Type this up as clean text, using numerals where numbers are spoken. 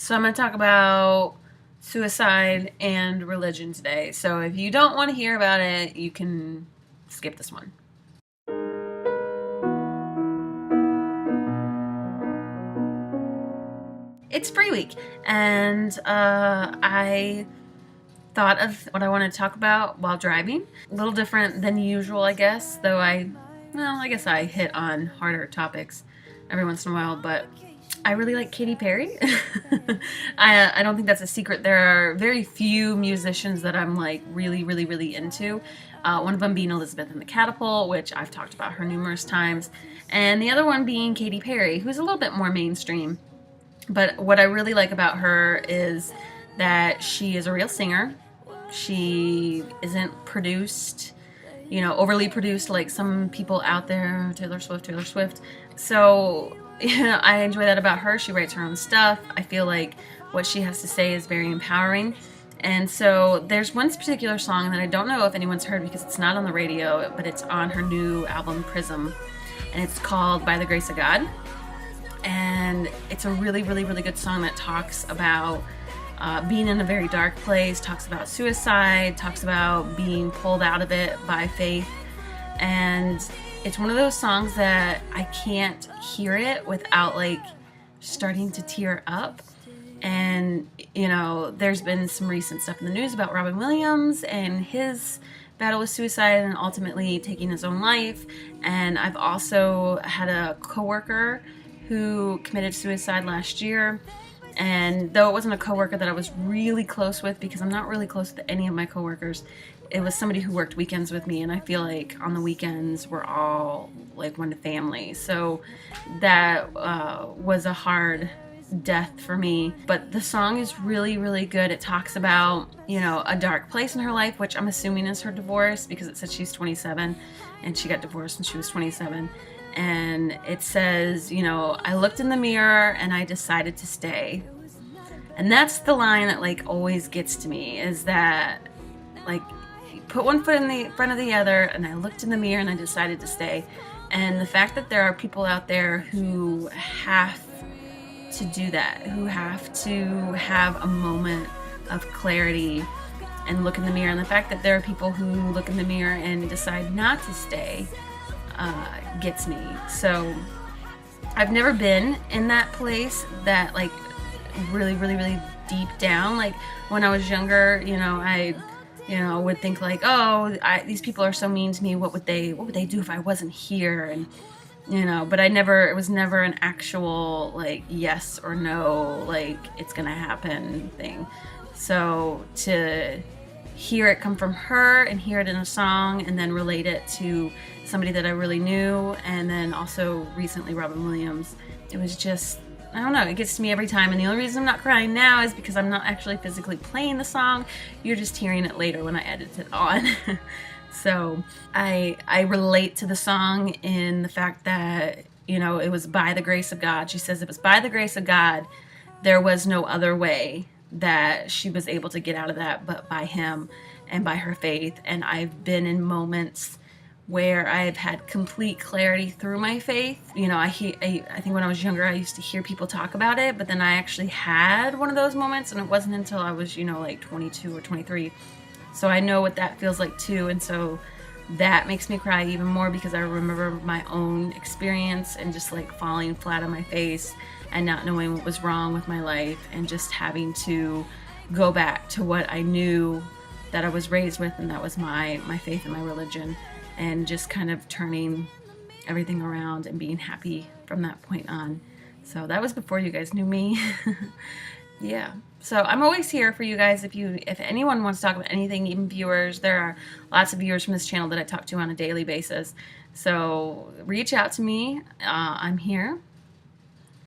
So I'm going to talk about suicide and religion today. So if you don't want to hear about it, you can skip this one. It's Free Week, and I thought of what I want to talk about while driving. A little different than usual, I guess, though I guess I hit on harder topics every once in a while, but I really like Katy Perry. I don't think that's a secret. There are very few musicians that I'm like really into. One of them being Elizabeth and the Catapult, which I've talked about her numerous times, and the other one being Katy Perry, who's a little bit more mainstream. But what I really like about her is that she is a real singer. She isn't produced, overly produced like some people out there, Taylor Swift. So, I enjoy that about her. She writes her own stuff. I feel like what she has to say is very empowering. And so there's one particular song that I don't know if anyone's heard because it's not on the radio, but it's on her new album, Prism. And it's called By the Grace of God. And it's a really good song that talks about being in a very dark place, talks about suicide, talks about being pulled out of it by faith. And it's one of those songs that I can't hear it without like starting to tear up. And there's been some recent stuff in the news about Robin Williams and his battle with suicide and ultimately taking his own life. And I've also had a coworker who committed suicide last year. And though it wasn't a coworker that I was really close with, because I'm not really close with any of my coworkers, it was somebody who worked weekends with me, and I feel like on the weekends we're all like one family. So that was a hard death for me. But the song is really good. It talks about, a dark place in her life, which I'm assuming is her divorce, because it said she's 27 and she got divorced when she was 27. And it says, I looked in the mirror and I decided to stay. And that's the line that like always gets to me, is that like put one foot in the front of the other, and I looked in the mirror and I decided to stay. And the fact that there are people out there who have to do that, who have to have a moment of clarity and look in the mirror, and the fact that there are people who look in the mirror and decide not to stay, gets me. So I've never been in that place, that like really deep down. Like when I was younger, I would think like, oh, these people are so mean to me. What would they do if I wasn't here? And but it was never an actual like yes or no, like it's gonna happen thing. So to hear it come from her and hear it in a song and then relate it to somebody that I really knew, and then also recently Robin Williams, it was just, I don't know, it gets to me every time. And the only reason I'm not crying now is because I'm not actually physically playing the song. You're just hearing it later when I edit it on. So I relate to the song in the fact that, it was by the grace of God. She says it was by the grace of God. There was no other way that she was able to get out of that but by him and by her faith. And I've been in moments where I've had complete clarity through my faith. I think when I was younger, I used to hear people talk about it, but then I actually had one of those moments, and it wasn't until I was, like 22 or 23. So I know what that feels like too, and so that makes me cry even more, because I remember my own experience and just like falling flat on my face and not knowing what was wrong with my life, and just having to go back to what I knew that I was raised with, and that was my faith and my religion, and just kind of turning everything around and being happy from that point on. So that was before you guys knew me. Yeah. So I'm always here for you guys. If anyone wants to talk about anything, even viewers, there are lots of viewers from this channel that I talk to on a daily basis. So reach out to me. I'm here.